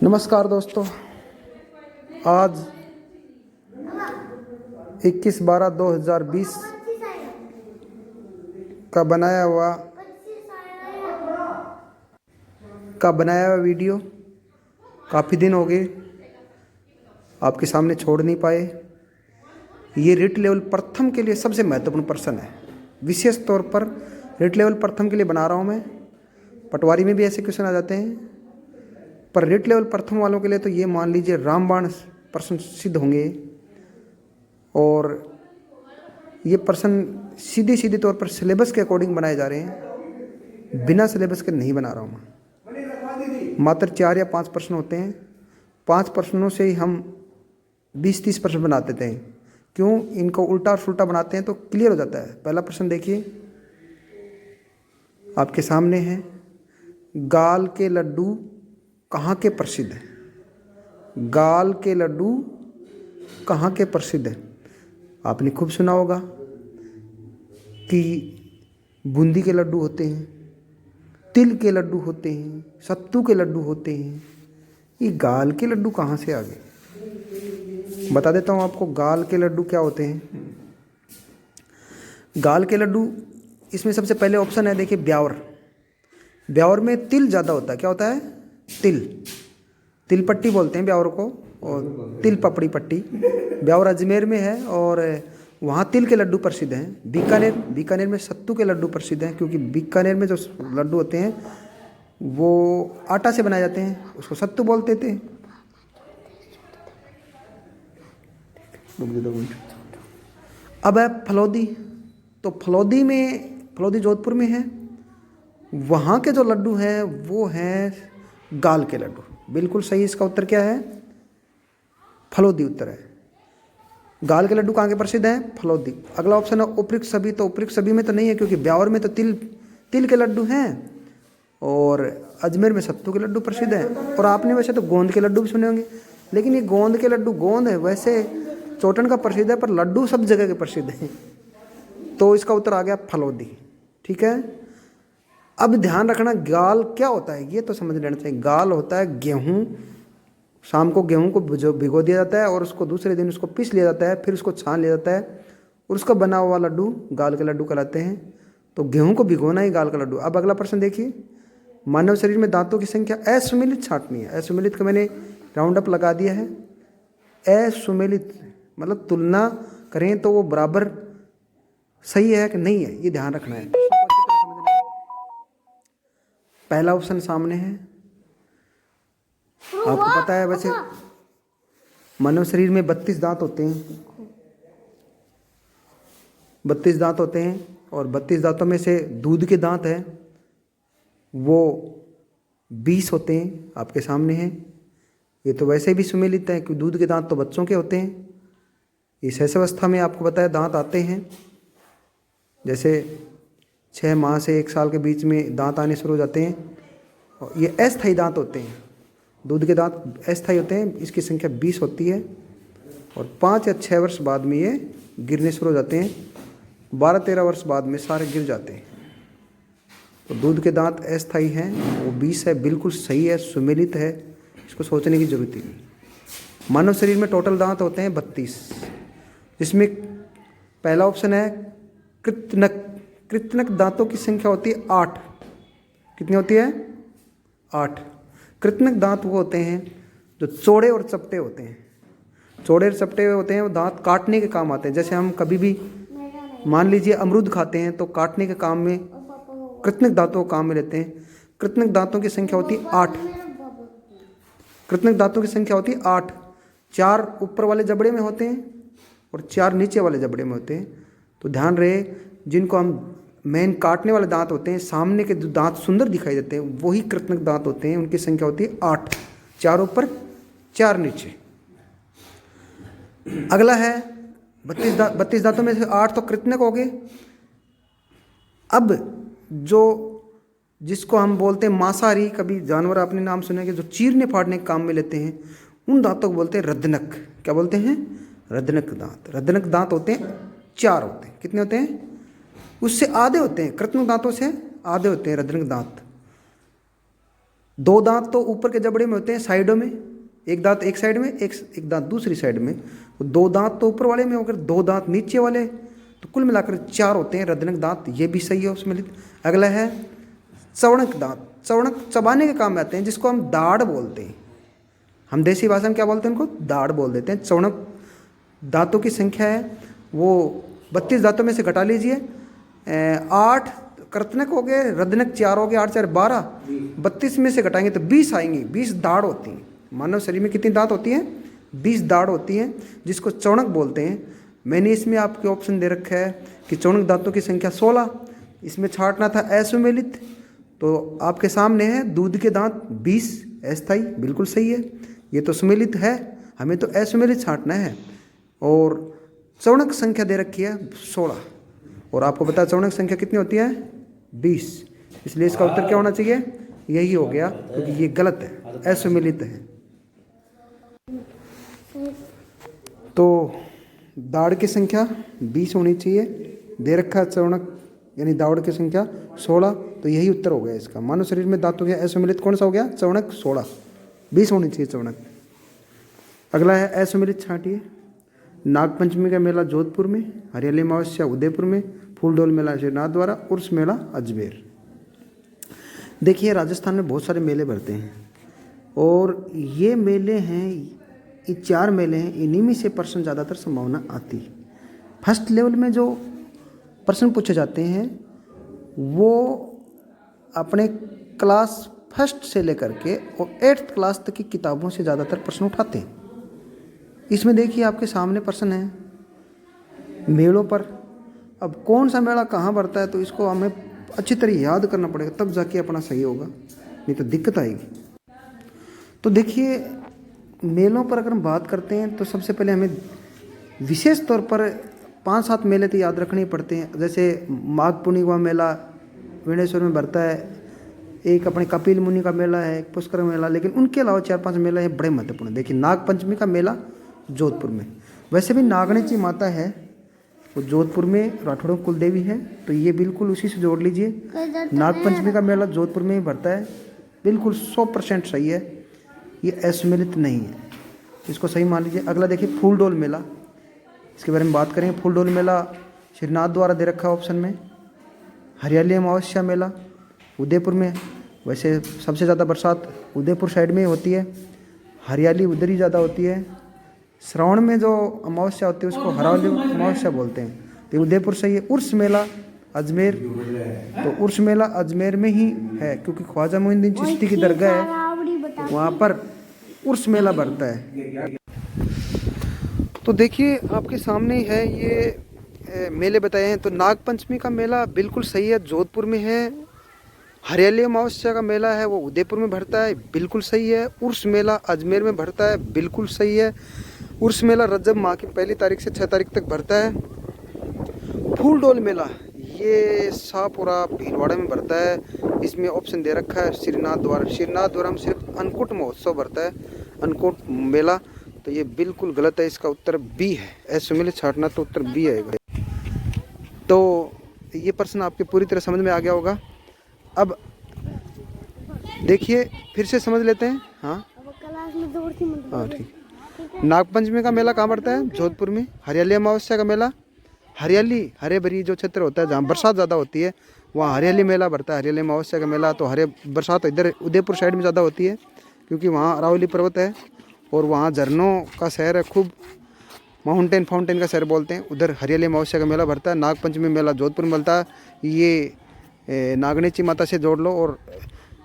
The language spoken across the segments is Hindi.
नमस्कार दोस्तों, आज 21/12/2020 का बनाया हुआ वीडियो काफ़ी दिन हो गए आपके सामने छोड़ नहीं पाए। ये रिट लेवल प्रथम के लिए सबसे महत्वपूर्ण प्रश्न है। विशेष तौर पर रिट लेवल प्रथम के लिए बना रहा हूँ मैं। पटवारी में भी ऐसे क्वेश्चन आ जाते हैं, पर रिट लेवल प्रथम वालों के लिए तो ये मान लीजिए रामबाण प्रश्न सिद्ध होंगे। और ये प्रश्न सीधे तौर पर सिलेबस के अकॉर्डिंग बनाए जा रहे हैं, बिना सिलेबस के नहीं बना रहा हूँ मैं। मात्र 4 या 5 प्रश्न होते हैं। 5 प्रश्नों से ही हम 20-30 प्रश्न बना देते हैं। क्यों? इनको उल्टा और सुल्टा बनाते हैं तो क्लियर हो जाता है। पहला प्रश्न देखिए, आपके सामने है, गाल के लड्डू कहाँ के प्रसिद्ध है? गाल के लड्डू कहाँ के प्रसिद्ध है? आपने खूब सुना होगा कि बूंदी के लड्डू होते हैं, तिल के लड्डू होते हैं, सत्तू के लड्डू होते हैं। ये गाल के लड्डू कहाँ से आ गए? बता देता हूँ आपको गाल के लड्डू क्या होते हैं। गाल के लड्डू, इसमें सबसे पहले ऑप्शन है, देखिए ब्यावर। ब्यावर में तिल ज़्यादा होता है। क्या होता है? तिल पट्टी बोलते हैं ब्यावर को, और तिल पपड़ी पट्टी। ब्यावर अजमेर में है और वहाँ तिल के लड्डू प्रसिद्ध हैं। बीकानेर में सत्तू के लड्डू प्रसिद्ध हैं, क्योंकि बीकानेर में जो लड्डू होते हैं वो आटा से बनाए जाते हैं, उसको सत्तू बोलते थे। अब है फलौदी। तो फलौदी जोधपुर में है। वहाँ के जो लड्डू हैं वो हैं गाल के लड्डू। बिल्कुल सही। इसका उत्तर क्या है? फलौदी उत्तर है। गाल के लड्डू कहाँ के प्रसिद्ध हैं? फलौदी। अगला ऑप्शन है उपयुक्त सभी। तो उपयुक्त सभी में तो नहीं है, क्योंकि ब्यावर में तो तिल के लड्डू हैं और अजमेर में सत्तू के लड्डू प्रसिद्ध हैं। और आपने वैसे तो गोंद के लड्डू भी सुने होंगे, लेकिन ये गोंद के लड्डू, गोंद है वैसे चौटन का प्रसिद्ध है, पर लड्डू सब जगह के प्रसिद्ध हैं। तो इसका उत्तर आ गया फलौदी। ठीक है। अब ध्यान रखना, गाल क्या होता है ये तो समझ लेना चाहिए। गाल होता है गेहूँ। शाम को गेहूँ को भिगो दिया जाता है और उसको दूसरे दिन उसको पीस लिया जाता है, फिर उसको छान लिया जाता है और उसका बना हुआ लड्डू गाल के लड्डू कहलाते हैं। तो गेहूँ को भिगोना ही गाल का लड्डू। अब अगला प्रश्न देखिए, मानव शरीर में दांतों की संख्या असुमेलित छांटनी है। असुमेलित का मैंने राउंड अप लगा दिया है। असुमेलित मतलब तुलना करें तो वो बराबर सही है कि नहीं है, ये ध्यान रखना है। पहला ऑप्शन सामने है, आपको पता है वैसे मानव शरीर में 32 दांत होते हैं। 32 दांत होते हैं और 32 दांतों में से दूध के दांत हैं वो 20 होते हैं। आपके सामने हैं। ये तो वैसे भी सुमेलित है, क्योंकि दूध के दांत तो बच्चों के होते हैं। इस अवस्था में आपको पता है दांत आते हैं, जैसे 6 माह से 1 साल के बीच में दांत आने शुरू हो जाते हैं। और ये अस्थायी दांत होते हैं। दूध के दांत अस्थायी होते हैं। इसकी संख्या 20 होती है और 5 या 6 वर्ष बाद में ये गिरने शुरू हो जाते हैं। 12-13 वर्ष बाद में सारे गिर जाते हैं। तो दूध के दांत अस्थायी हैं, वो 20 है। बिल्कुल सही है, सुमेलित है, इसको सोचने की जरूरत ही नहीं। मानव शरीर में टोटल दांत होते हैं 32, जिसमें पहला ऑप्शन है कृतनक। कृतनक दांतों की संख्या होती है 8। कितनी होती है? 8। कृतनक दांत वो होते हैं जो चौड़े और चपटे होते हैं। चौड़े और चपटे होते हैं, वो दांत काटने के काम आते हैं। जैसे हम कभी भी मान लीजिए अमरूद खाते हैं तो काटने के काम में कृतनक दांतों को काम में लेते हैं। कृतनक दांतों की संख्या होती है 8। कृतनक दांतों की संख्या होती है 8। 4 ऊपर वाले जबड़े में होते हैं और 4 नीचे वाले जबड़े में होते हैं। तो ध्यान रहे, जिनको हम मेन काटने वाले दांत होते हैं, सामने के जो दांत सुंदर दिखाई देते हैं वही कृतनक दांत होते हैं। उनकी संख्या होती है 8। 4 ऊपर 4 नीचे। अगला है 32 दांतों में से 8 तो कृतनक हो गए। अब जिसको हम बोलते हैं मांसाहारी, कभी जानवर आपने नाम सुना कि जो चीरने फाड़ने के काम में लेते हैं, उन दांतों को बोलते हैं रदनक। क्या बोलते हैं? रदनक दांत। रदनक दांत होते हैं 4 होते हैं। कितने होते हैं? उससे आधे होते हैं, कृत्रिम दांतों से आधे होते हैं रदनक दांत। 2 दांत तो ऊपर के जबड़े में होते हैं, साइडों में, एक दांत एक साइड में, एक दांत दूसरी साइड में। 2 दांत तो ऊपर वाले में होकर 2 दांत नीचे वाले, तो कुल मिलाकर 4 होते हैं रदनक दांत, ये भी सही है उसमें। अगला है चौणक दांत। चौणक चबाने के काम में आते हैं, जिसको हम दाढ़ बोलते हैं। हम देसी भाषा में क्या बोलते हैं उनको? दाढ़ बोल देते हैं। चौणक दांतों की संख्या है वो 32 दांतों में से घटा लीजिए, 8 कर्तनक हो गए, रदनक 4 हो गए, 8 4 12, 32 में से घटाएंगे तो 20 आएंगी। 20 दाढ़ होती हैं। मानव शरीर में कितनी दांत होती हैं? 20 दाढ़ होती हैं, जिसको चौणक बोलते हैं। मैंने इसमें आपके ऑप्शन दे रखा है कि चौणक दांतों की संख्या 16। इसमें छांटना था असुमेलित, तो आपके सामने है दूध के दांत 20 अस्थाई, बिल्कुल सही है। ये तो सुमेलित है, हमें तो असुमेलित छांटना है। और चौणक संख्या दे रखी है 16, और आपको पता है चौणक संख्या कितनी होती है? 20। इसलिए इसका उत्तर क्या होना चाहिए? यही हो गया, क्योंकि ये गलत है, असुमेलित है। तो दाढ़ की संख्या 20 होनी चाहिए, दे रखा है चौणक यानी दाढ़ की संख्या 16, तो यही उत्तर हो गया इसका। मानव शरीर में दांतों के असुमेलित कौन सा हो गया? चौणक 16, 20 होनी चाहिए चौणक। अगला है असुमेलित छांटिए। नागपंचमी का मेला जोधपुर में, हरियाली अमावस्या उदयपुर में, फूलडोल मेला श्रीनाथ द्वारा, उर्स मेला अजमेर। देखिए राजस्थान में बहुत सारे मेले भरते हैं, और ये मेले हैं, ये 4 मेले हैं, इन्हीं में से प्रश्न ज़्यादातर संभावना आती है। फर्स्ट लेवल में जो प्रश्न पूछे जाते हैं वो अपने क्लास फर्स्ट से लेकर के और 8th क्लास तक की किताबों से ज़्यादातर प्रश्न उठाते हैं। इसमें देखिए आपके सामने प्रश्न है मेलों पर। अब कौन सा मेला कहाँ भरता है, तो इसको हमें अच्छी तरह याद करना पड़ेगा, तब जाके अपना सही होगा, नहीं तो दिक्कत आएगी। तो देखिए मेलों पर अगर हम बात करते हैं तो सबसे पहले हमें विशेष तौर पर 5-7 मेले तो याद रखने ही पड़ते हैं। जैसे माघ पूर्णिमा मेला विनेश्वर में भरता है, एक अपने कपिल मुनि का मेला है, एक पुष्कर मेला, लेकिन उनके अलावा 4-5 मेला है बड़े महत्वपूर्ण। देखिए नाग पंचमी का मेला जोधपुर में, वैसे भी नागणेची माता है वो जोधपुर में, राठौड़ों कुल देवी है, तो ये बिल्कुल उसी से जोड़ लीजिए। नाग पंचमी का मेला जोधपुर में ही भरता है, बिल्कुल 100% सही है, ये असुमेलित नहीं है, इसको सही मान लीजिए। अगला देखिए फूलडोल मेला, इसके बारे में बात करें। फूलडोल मेला श्रीनाथ द्वारा दे रखा है ऑप्शन में। हरियाली अमावस्या मेला उदयपुर में, वैसे सबसे ज़्यादा बरसात उदयपुर साइड में ही होती है, हरियाली उधर ही ज़्यादा होती है। श्रावण में जो अमावस्या होती है उसको हरियाली अमावस्या बोलते हैं, तो उदयपुर सही है। उर्स मेला अजमेर, तो उर्स मेला अजमेर में ही है, क्योंकि ख्वाजा मोइनुद्दीन चिश्ती की दरगाह है, वहाँ पर उर्स मेला भरता है। तो देखिए आपके सामने है ये मेले बताए हैं। तो नाग पंचमी का मेला बिल्कुल सही है, जोधपुर में है। हरियाली अमावस्या का मेला है वो उदयपुर में भरता है, बिल्कुल सही है। उर्स मेला अजमेर में भरता है, बिल्कुल सही है। उर्स मेला रजब माह की 1 तारीख से 6 तारीख तक भरता है। फूलडोल मेला ये शाहपुरा भीलवाड़ा में भरता है, इसमें ऑप्शन दे रखा है श्रीनाथ द्वारा। श्रीनाथ द्वारा में सिर्फ अन्नकूट महोत्सव भरता है, अन्नकूट मेला, तो ये बिल्कुल गलत है, इसका उत्तर बी है। असुमेलित छांटना तो उत्तर बी आएगा। तो ये प्रश्न आपके पूरी तरह समझ में आ गया होगा। अब देखिए फिर से समझ लेते हैं। हाँ ठीक। नागपंचमी का मेला कहाँ पड़ता है? जोधपुर में। हरियाली अमावस्या का मेला, हरियाली हरे भरी जो क्षेत्र होता है जहाँ बरसात ज़्यादा होती है वहाँ हरियाली मेला भरता है। हरियाली अमावस्या का मेला तो बरसात इधर उदयपुर साइड में ज़्यादा होती है, क्योंकि वहाँ अरावली पर्वत है और वहाँ झरनों का शहर है, खूब माउंटेन फाउंटेन का शहर बोलते हैं। उधर हरियाली अमावस्या का मेला भरता है। नागपंचमी मेला जोधपुर में मिलता है, ये नागणेची माता से जोड़ लो। और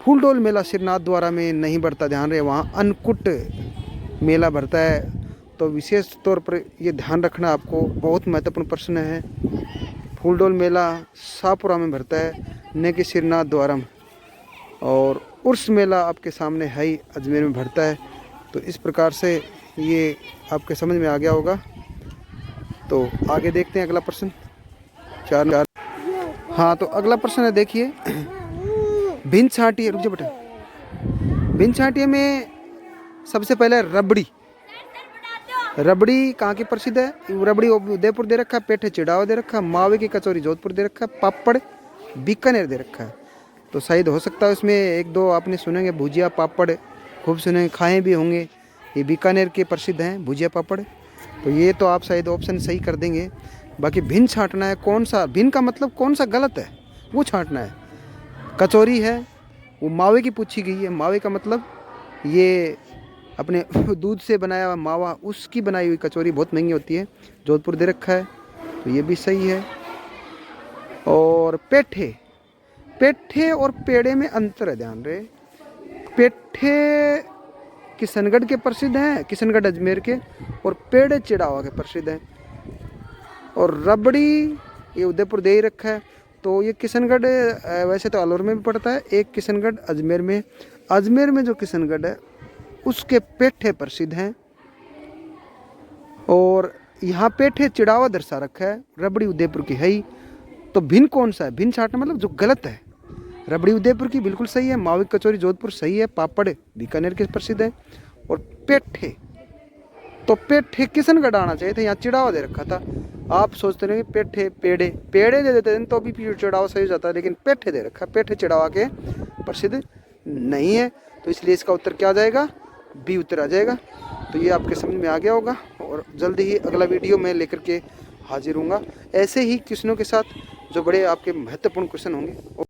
फूलडोल मेला श्रीनाथ द्वारा में नहीं भरता, ध्यान रहे, वहाँ अन्नकूट मेला भरता है। तो विशेष तौर पर ये ध्यान रखना आपको, बहुत महत्वपूर्ण प्रश्न है। फूलडोल मेला शाहपुरा में भरता है, न कि श्रीनाथ द्वारा में। और उर्स मेला आपके सामने है ही, अजमेर में भरता है। तो इस प्रकार से ये आपके समझ में आ गया होगा। तो आगे देखते हैं अगला प्रश्न 4। हाँ, तो अगला प्रश्न है, देखिए भिन्न छाटिए, रुक जाओ बेटा। भिन्न छाटिए में सबसे पहले रबड़ी कहाँ की प्रसिद्ध है? रबड़ी उदयपुर दे रखा है, पेठे चिड़ावा दे रखा है, मावे की कचौरी जोधपुर दे रखा है, पापड़ बीकानेर दे रखा है। तो शायद हो सकता है उसमें एक दो आपने सुनेंगे भुजिया पापड़ खूब सुने, खाए भी होंगे। ये बीकानेर के प्रसिद्ध हैं भुजिया पापड़। तो ये तो आप शायद ऑप्शन सही कर देंगे। बाकी भिन्न छांटना है, कौन सा भिन्न का मतलब कौन सा गलत है वो छांटना है। कचौरी है वो मावे की पूछी गई है। मावे का मतलब ये अपने दूध से बनाया हुआ मावा, उसकी बनाई हुई कचौरी बहुत महंगी होती है, जोधपुर दे रखा है, तो ये भी सही है। और पेठे, पेठे और पेड़े में अंतर है, ध्यान रहे। पेठे किशनगढ़ के प्रसिद्ध हैं, किशनगढ़ अजमेर के, और पेड़े चिड़ावा के प्रसिद्ध हैं। और रबड़ी ये उदयपुर दे ही रखा है। तो ये किशनगढ़ वैसे तो अलवर में भी पड़ता है, एक किशनगढ़ अजमेर में। अजमेर में जो किशनगढ़ है उसके पेठे प्रसिद्ध हैं। और यहाँ पेठे चिड़ावा दर्शा रखा है, रबड़ी उदयपुर की है ही। तो भिन्न कौन सा है? भिन्न छाटना मतलब जो गलत है। रबड़ी उदयपुर की बिल्कुल सही है, मावे कचौरी जोधपुर सही है, पापड़ बीकानेर के प्रसिद्ध है। और पेठे, तो पेठे किशनगढ़ आना चाहिए था, यहाँ चिड़ावा दे रखा था। आप सोचते रहे पेठे पेड़े, पेड़े दे देते हैं तो भी चिड़ावा सही हो जाता है, लेकिन पेठे दे रखा, पेठे चिड़ावा के प्रसिद्ध नहीं है। तो इसलिए इसका उत्तर क्या आ जाएगा? बी उत्तर आ जाएगा। तो ये आपके समझ में आ गया होगा, और जल्दी ही अगला वीडियो मैं लेकर के हाजिर हूँगा ऐसे ही क्वेश्चनों के साथ, जो बड़े आपके महत्वपूर्ण क्वेश्चन होंगे।